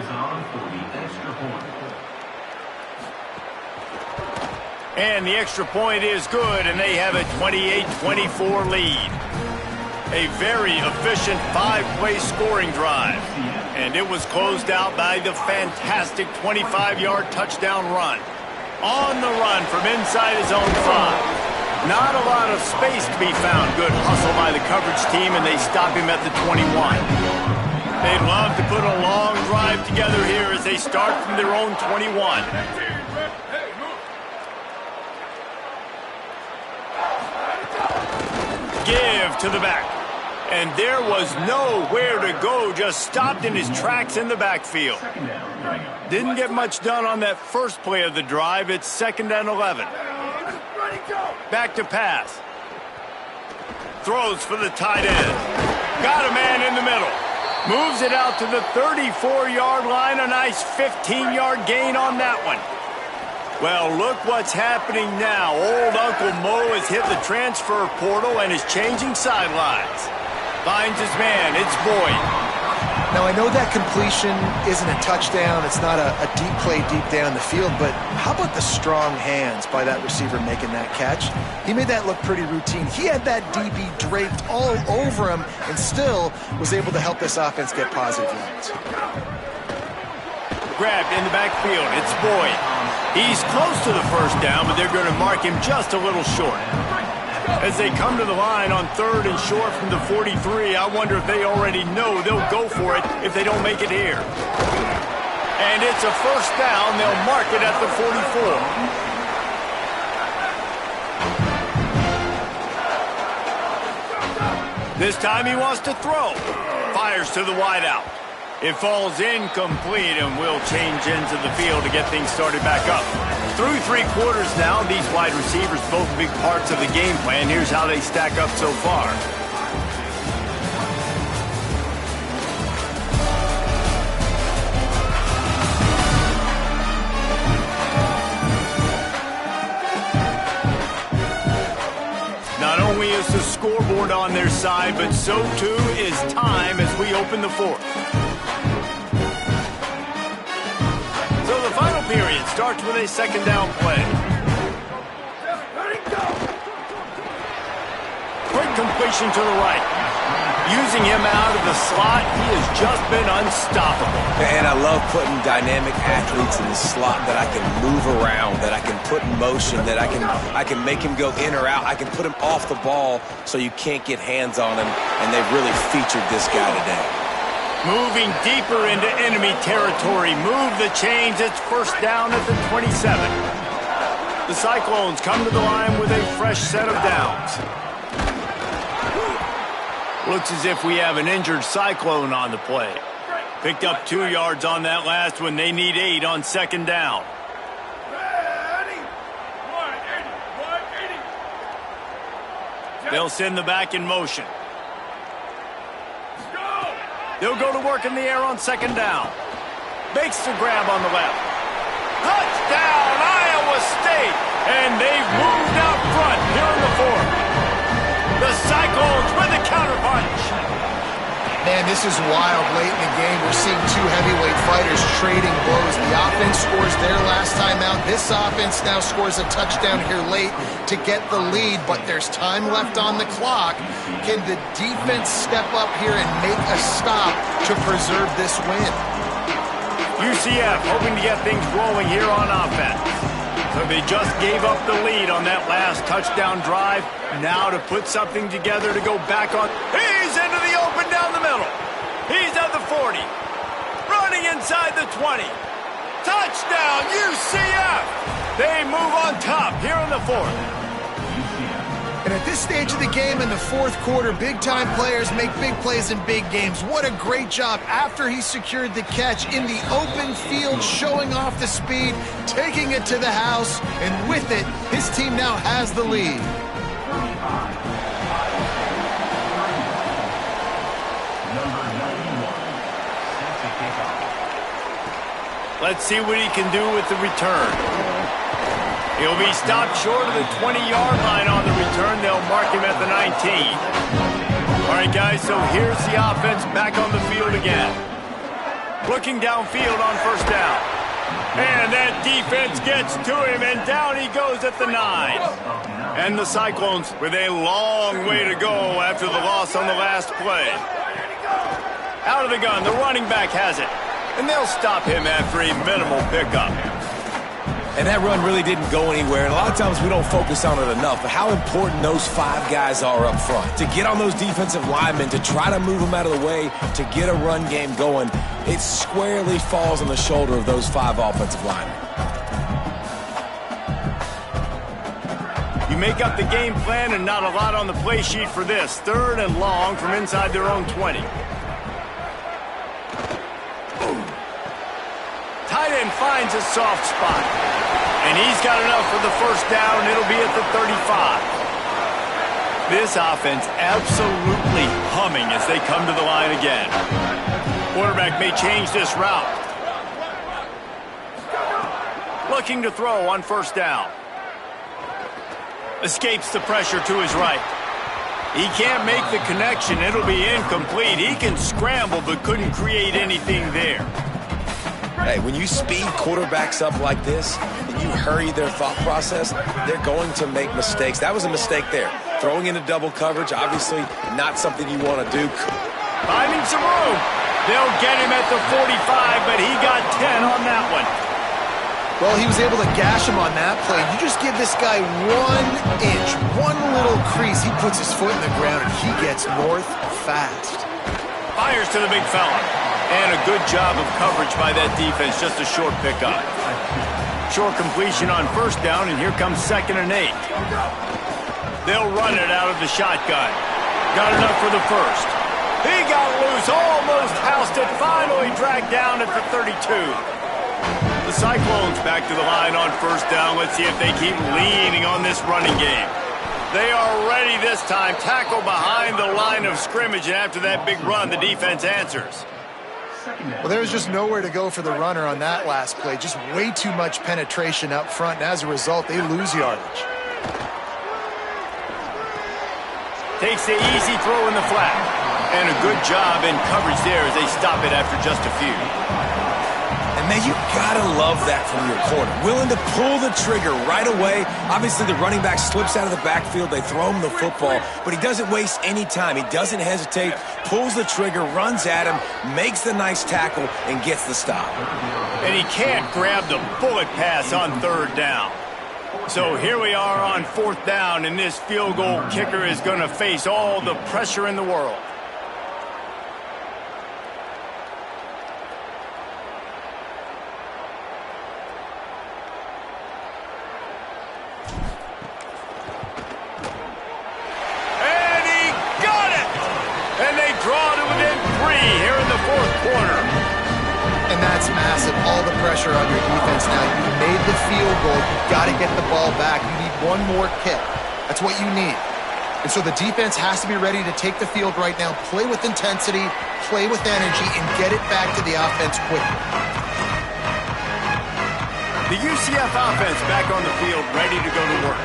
And the extra point is good, and they have a 28-24 lead. A very efficient 5-play scoring drive. And it was closed out by the fantastic 25-yard touchdown run. On the run from inside his own 5. Not a lot of space to be found. Good hustle by the coverage team, and they stop him at the 21. They'd love to put a long drive together here as they start from their own 21. Give to the back. And there was nowhere to go, just stopped in his tracks in the backfield. Didn't get much done on that first play of the drive. It's 2nd and 11. Back to pass. Throws for the tight end. Got a man in the middle. Moves it out to the 34-yard line. A nice 15-yard gain on that one. Well, look what's happening now. Old Uncle Mo has hit the transfer portal and is changing sidelines. Finds his man. It's Boyd. Now, I know that completion isn't a touchdown. It's not a deep play deep down the field, but how about the strong hands by that receiver making that catch? He made that look pretty routine. He had that DB draped all over him and still was able to help this offense get positive yards. Grabbed in the backfield. It's Boyd. He's close to the first down, but they're going to mark him just a little short. As they come to the line on 3rd and short from the 43, I wonder if they already know they'll go for it if they don't make it here. And it's a first down. They'll mark it at the 44. This time he wants to throw. Fires to the wideout. It falls incomplete and will change into the field to get things started back up. Through 3 quarters now, these wide receivers both big parts of the game plan. Here's how they stack up so far. Not only is the scoreboard on their side, but so too is time as we open the 4th. So the final period starts with a 2nd down play. Quick completion to the right. Using him out of the slot, he has just been unstoppable. And I love putting dynamic athletes in the slot that I can move around, that I can put in motion, that I can make him go in or out. I can put him off the ball so you can't get hands on him, and they've really featured this guy today. Moving deeper into enemy territory. Move the chains. It's 1st down at the 27. The Cyclones come to the line with a fresh set of downs. Looks as if we have an injured Cyclone on the play. Picked up 2 yards on that last one. They need 8 on 2nd down. They'll send the back in motion. They'll go to work in the air on 2nd down. Makes the grab on the left. Touchdown, Iowa State! And they've moved out front here in the 4th. The Cyclones with a counterpunch. Man, this is wild late in the game. We're seeing 2 heavyweight fighters trading blows. The offense scores their last time out. This offense now scores a touchdown here late to get the lead, but there's time left on the clock. Can the defense step up here and make a stop to preserve this win? UCF hoping to get things rolling here on offense. So they just gave up the lead on that last touchdown drive. Now to put something together to go back on. He's into the open down the middle. He's at the 40. Running inside the 20. Touchdown, UCF! They move on top here in the 4th. And at this stage of the game in the 4th quarter, big-time players make big plays in big games. What a great job after he secured the catch in the open field, showing off the speed, taking it to the house, and with it, his team now has the lead. Let's see what he can do with the return. He'll be stopped short of the 20-yard line on the return. They'll mark him at the 19. All right, guys, so here's the offense back on the field again. Looking downfield on 1st down. And that defense gets to him, and down he goes at the 9. And the Cyclones with a long way to go after the loss on the last play. Out of the gun, the running back has it. And they'll stop him after a minimal pickup. And that run really didn't go anywhere. And a lot of times we don't focus on it enough, but how important those 5 guys are up front. To get on those defensive linemen, to try to move them out of the way, to get a run game going, it squarely falls on the shoulder of those 5 offensive linemen. You make up the game plan and not a lot on the play sheet for this. 3rd and long from inside their own 20. Tight end finds a soft spot. And he's got enough for the 1st down. It'll be at the 35. This offense absolutely humming as they come to the line again. Quarterback may change this route. Looking to throw on 1st down. Escapes the pressure to his right. He can't make the connection. It'll be incomplete. He can scramble but couldn't create anything there. Hey, when you speed quarterbacks up like this and you hurry their thought process, they're going to make mistakes. That was a mistake there. Throwing into double coverage, obviously not something you want to do. Finding some room. They'll get him at the 45, but he got 10 on that one. Well, he was able to gash him on that play. You just give this guy 1 inch, one little crease. He puts his foot in the ground, and he gets north fast. Fires to the big fella. And a good job of coverage by that defense. Just a short pickup. Short completion on 1st down, and here comes 2nd and 8. They'll run it out of the shotgun. got enough for the first. He got loose, almost housed it, finally dragged down at the 32. The Cyclones back to the line on first down. Let's see if they keep leaning on this running game. They are ready this time. Tackle behind the line of scrimmage, and after that big run, the defense answers. Well, there was just nowhere to go for the runner on that last play. Just way too much penetration up front, and as a result, they lose yardage. Takes the easy throw in the flat. And a good job in coverage there as they stop it after just a few. And, man, you gotta love that from your corner. Willing to pull the trigger right away. Obviously, the running back slips out of the backfield. They throw him the football, but he doesn't waste any time. He doesn't hesitate, pulls the trigger, runs at him, makes the nice tackle, and gets the stop. And he can't grab the bullet pass on third down. So here we are on fourth down, and this field goal kicker is going to face all the pressure in the world. And he got it! And they draw to within 3 here in the fourth quarter. And that's massive. All the pressure on your defense now. You made the field goal. You've got to get the ball back. You need one more kick. That's what you need. And so the defense has to be ready to take the field right now, play with intensity, play with energy, and get it back to the offense quickly. The UCF offense back on the field, ready to go to work.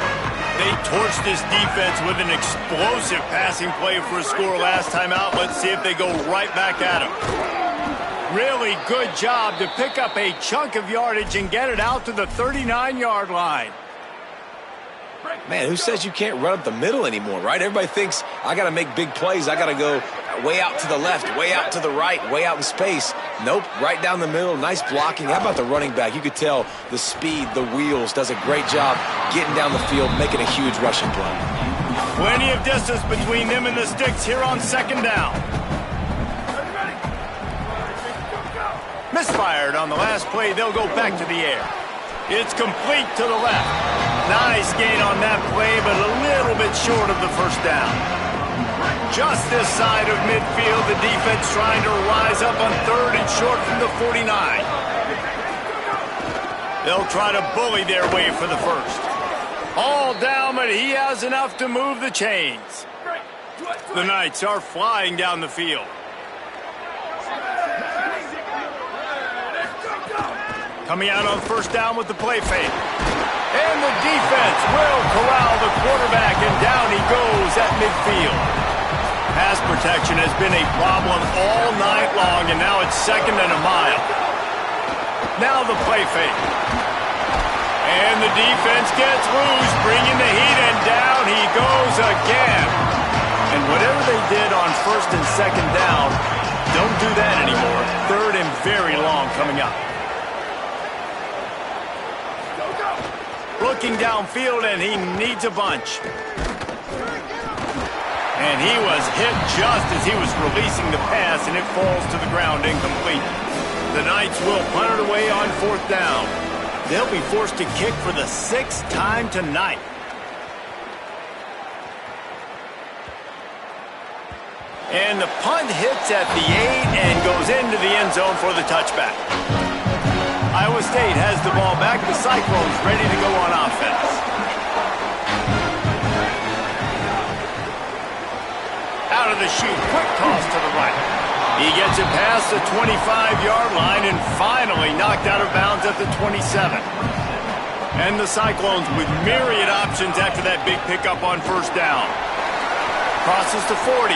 They torched this defense with an explosive passing play for a score last time out. Let's see if they go right back at him. Really good job to pick up a chunk of yardage and get it out to the 39-yard line. Man, who says you can't run up the middle anymore, right? Everybody thinks, I got to make big plays. I got to go way out to the left, way out to the right, way out in space. Nope, right down the middle, nice blocking. How about the running back? You could tell the speed, the wheels, does a great job getting down the field, making a huge rushing play. Plenty of distance between them and the sticks here on second down. Misfired on the last play. They'll go back to the air. It's complete to the left. Nice gain on that play, but a little bit short of the first down. Just this side of midfield, the defense trying to rise up on third and short from the 49. They'll try to bully their way for the first. All down, but he has enough to move the chains. The Knights are flying down the field. Coming out on first down with the play fake. And the defense will corral the quarterback, and down he goes at midfield. Pass protection has been a problem all night long, and now it's second and a mile. Now the play fake. And the defense gets loose, bringing the heat, and down he goes again. And whatever they did on first and second down, don't do that anymore. Third and very long coming up. Looking downfield, and he needs a bunch. And he was hit just as he was releasing the pass, and it falls to the ground incomplete. The Knights will punt it away on fourth down. They'll be forced to kick for the 6th time tonight. And the punt hits at the 8 and goes into the end zone for the touchback. Iowa State has the ball back. The Cyclones ready to go on offense. Out of the chute, quick toss to the right. He gets it past the 25-yard line and finally knocked out of bounds at the 27. And the Cyclones with myriad options after that big pickup on first down. Crosses to 40.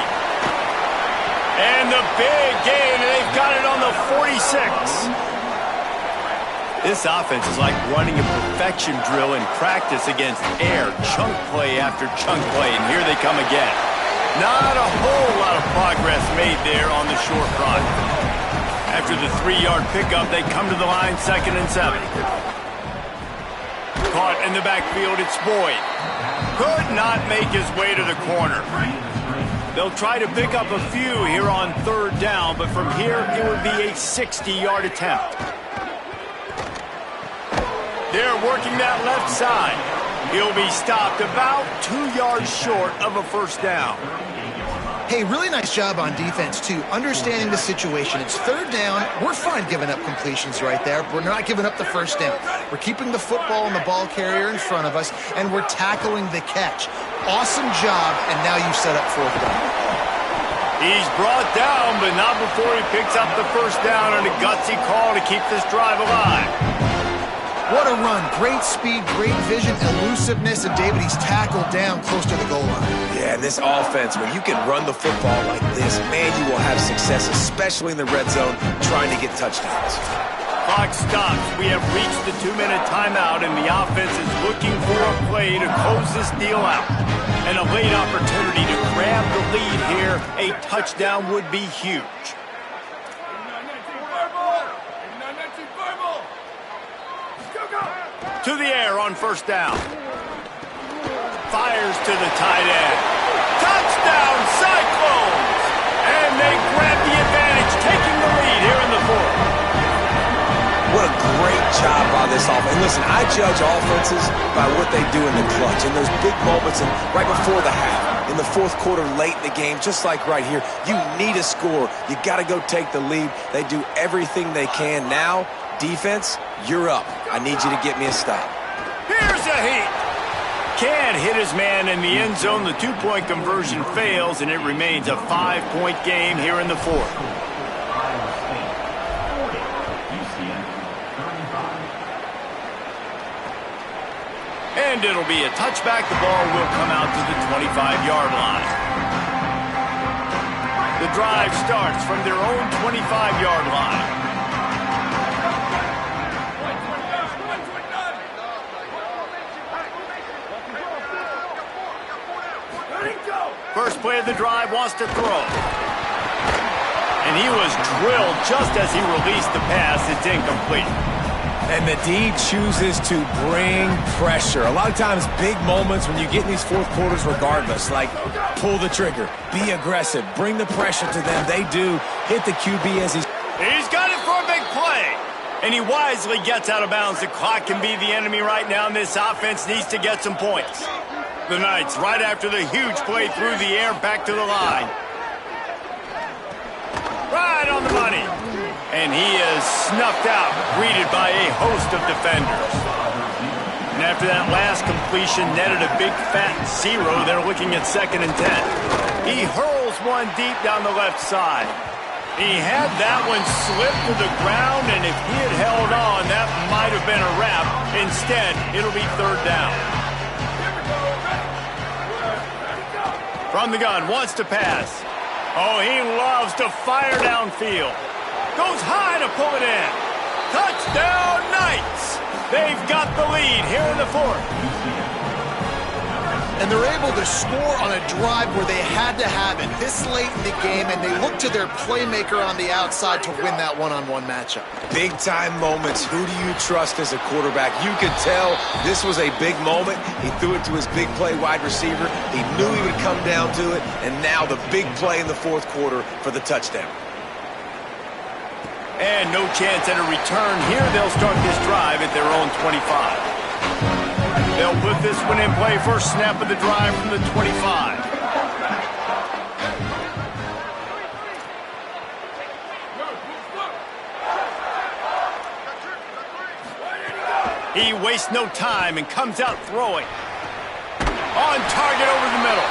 And the big gain, and they've got it on the 46. This offense is like running a perfection drill in practice against air, chunk play after chunk play, and here they come again. Not a whole lot of progress made there on the short run. After the 3-yard pickup, they come to the line, 2nd and 7. Caught in the backfield, it's Boyd. Could not make his way to the corner. They'll try to pick up a few here on third down, but from here, it would be a 60-yard attempt. They're working that left side. He'll be stopped about 2 yards short of a first down. Hey, really nice job on defense, too, understanding the situation. It's third down. We're fine giving up completions right there. We're not giving up the first down. We're keeping the football and the ball carrier in front of us, and we're tackling the catch. Awesome job, and now you set up fourth down. He's brought down, but not before he picks up the first down on a gutsy call to keep this drive alive. What a run. Great speed, great vision, elusiveness, and David, he's tackled down close to the goal line. Yeah, and this offense, when you can run the football like this, man, you will have success, especially in the red zone, trying to get touchdowns. Clock stops. We have reached the 2-minute timeout, and the offense is looking for a play to close this deal out. And a late opportunity to grab the lead here. A touchdown would be huge. To the air on first down. Fires to the tight end. Touchdown, Cyclones! And they grab the advantage, taking the lead here in the fourth. What a great job by this offense. And listen, I judge offenses by what they do in the clutch, in those big moments and right before the half, in the fourth quarter, late in the game, just like right here. You need a score. You got to go take the lead. They do everything they can. Now, defense, you're up. I need you to get me a stop. Here's a heat. Can't hit his man in the end zone. The two-point conversion fails, and it remains a 5-point game here in the fourth. And it'll be a touchback. The ball will come out to the 25-yard line. The drive starts from their own 25-yard line. First play of the drive, wants to throw. And he was drilled just as he released the pass. It's incomplete. And the D chooses to bring pressure. A lot of times, big moments when you get in these fourth quarters regardless, like pull the trigger, be aggressive, bring the pressure to them. They do hit the QB as He's got it for a big play. And he wisely gets out of bounds. The clock can be the enemy right now, and this offense needs to get some points. The Knights, right after the huge play through the air, back to the line. Right on the money. And he is snuffed out, greeted by a host of defenders. And after that last completion netted a big fat 0, they're looking at 2nd and 10. He hurls one deep down the left side. He had that one slip to the ground, and if he had held on, that might have been a wrap. Instead, it'll be 3rd down. From the gun, wants to pass. Oh, he loves to fire downfield. Goes high to pull it in. Touchdown, Knights! They've got the lead here in the fourth. And they're able to score on a drive where they had to have it this late in the game, and they look to their playmaker on the outside to win that one-on-one matchup. big-time moments. Who do you trust as a quarterback? You could tell this was a big moment. He threw it to his big play wide receiver. He knew he would come down to it, and now the big play in the fourth quarter for the touchdown. And no chance at a return here. They'll start this drive at their own 25. They'll put this one in play. First snap of the drive from the 25. He wastes no time and comes out throwing. On target over the middle.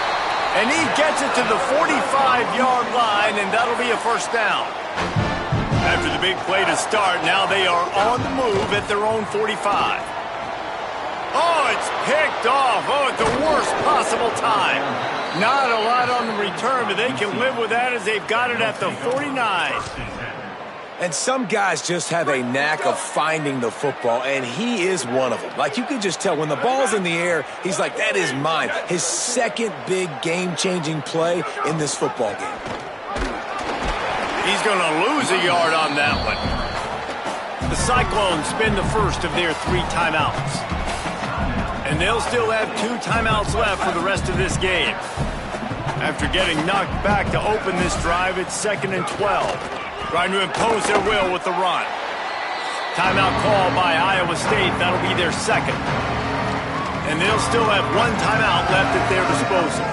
And he gets it to the 45-yard line, and that'll be a first down. After the big play to start, now they are on the move at their own 45. Oh, it's picked off. Oh, at the worst possible time. Not a lot on the return, but they can live with that as they've got it at the 49. And some guys just have a knack of finding the football, and he is one of them. Like, you can just tell when the ball's in the air, he's like, that is mine. His second big game-changing play in this football game. He's going to lose a yard on that one. The Cyclones spend the first of their 3 timeouts. And they'll still have 2 timeouts left for the rest of this game. After getting knocked back to open this drive, it's 2nd and 12. Trying to impose their will with the run. Timeout call by Iowa State. That'll be their second. And they'll still have one timeout left at their disposal.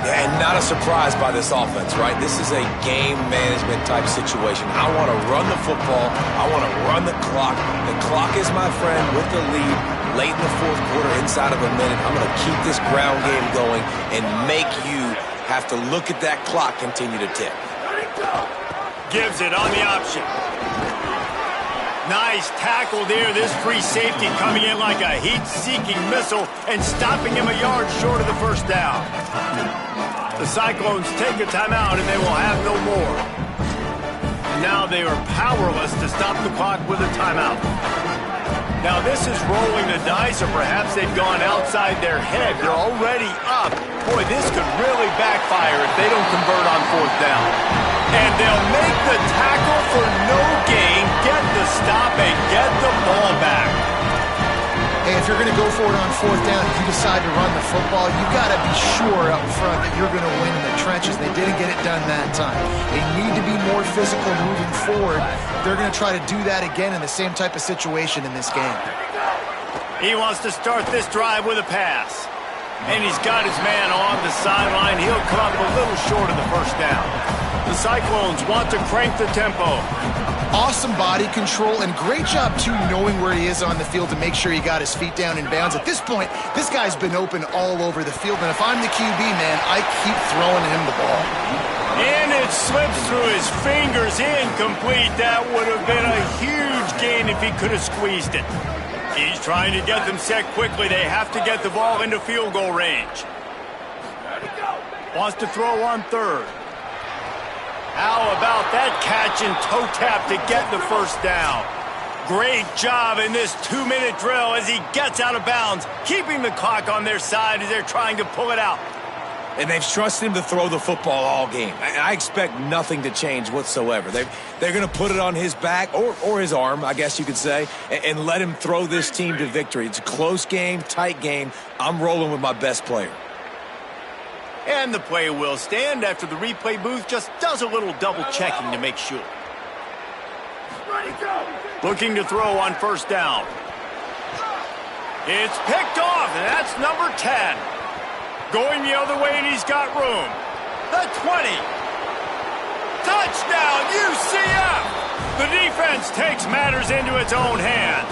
Yeah, and not a surprise by this offense, right? This is a game management type situation. I want to run the football. I want to run the clock. The clock is my friend with the lead. Late in the fourth quarter, inside of a minute, I'm going to keep this ground game going and make you have to look at that clock continue to tick. Gives it on the option. Nice tackle there. This free safety coming in like a heat-seeking missile and stopping him a yard short of the first down. The Cyclones take a timeout and they will have no more. And now they are powerless to stop the clock with a timeout. Now this is rolling the dice, or perhaps they've gone outside their head. They're already up. Boy, this could really backfire if they don't convert on fourth down. And they'll make the tackle for no gain, get the stop, and get the ball back. Hey, if you're going to go for it on fourth down, if you decide to run the football, you got to be sure up front that you're going to win in the trenches. They didn't get it done that time. They need to be more physical moving forward. They're going to try to do that again in the same type of situation in this game. He wants to start this drive with a pass. And he's got his man on the sideline. He'll come up a little short of the first down. The Cyclones want to crank the tempo. Awesome body control, and great job, too, knowing where he is on the field to make sure he got his feet down in bounds. At this point, this guy's been open all over the field, and if I'm the QB, man, I keep throwing him the ball. And it slips through his fingers, incomplete. That would have been a huge gain if he could have squeezed it. He's trying to get them set quickly. They have to get the ball into field goal range. Wants to throw on third. How about that catch and toe tap to get the first down? Great job in this 2-minute drill as he gets out of bounds, keeping the clock on their side as they're trying to pull it out. And they've trusted him to throw the football all game. I expect nothing to change whatsoever. They're going to put it on his back, or his arm, I guess you could say, and let him throw this team to victory. It's a close game, tight game. I'm rolling with my best player. And the play will stand after the replay booth just does a little double-checking to make sure. Looking to throw on first down. It's picked off, and that's number 10. Going the other way, and he's got room. The 20. Touchdown, UCF! The defense takes matters into its own hands.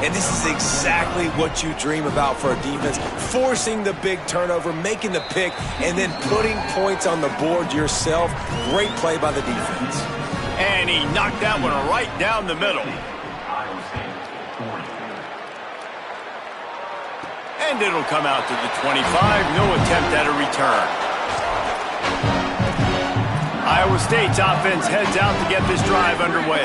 And this is exactly what you dream about for a defense. Forcing the big turnover, making the pick, and then putting points on the board yourself. Great play by the defense. And he knocked that one right down the middle. And it'll come out to the 25. No attempt at a return. Iowa State's offense heads out to get this drive underway.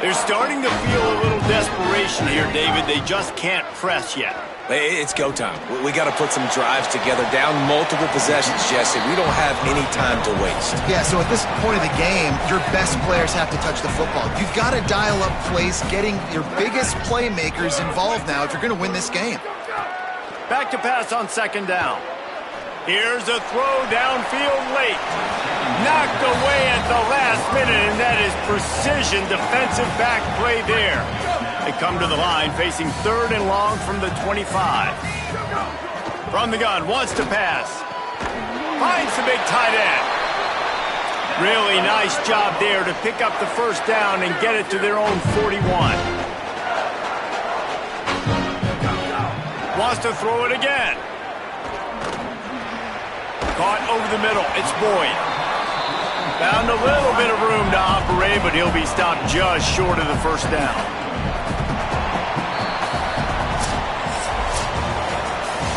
They're starting to feel a little desperation here, David. They just can't press yet. It's go time. We got to put some drives together, down multiple possessions, Jesse. We don't have any time to waste. Yeah, so at this point of the game, your best players have to touch the football. You've got to dial up plays, getting your biggest playmakers involved now if you're going to win this game. Back to pass on second down. Here's a throw downfield late. Knocked away at the last minute, and that is precision defensive back play there. They come to the line facing third and long from the 25. From the gun, wants to pass. Finds the big tight end. Really nice job there to pick up the first down and get it to their own 41. Wants to throw it again. Caught over the middle. It's Boyd. Found a little bit of room to operate, but he'll be stopped just short of the first down.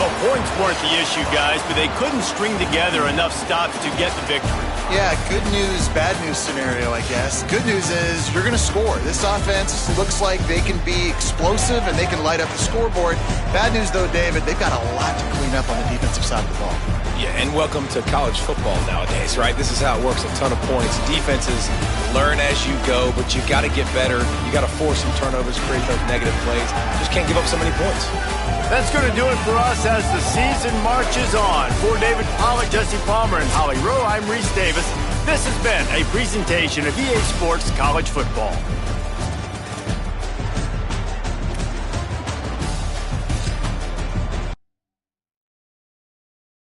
The points weren't the issue, guys, but they couldn't string together enough stops to get the victory. Yeah, good news, bad news scenario, I guess. Good news is you're going to score. This offense looks like they can be explosive and they can light up the scoreboard. Bad news, though, David, they've got a lot to clean up on the defensive side of the ball. Yeah, and welcome to college football nowadays, right? This is how it works, a ton of points. Defenses learn as you go, but you've got to get better. You got to force some turnovers, create those negative plays. Just can't give up so many points. That's going to do it for us as the season marches on. For David Pollack, Jesse Palmer, and Holly Rowe, I'm Reese Davis. This has been a presentation of EA Sports College Football.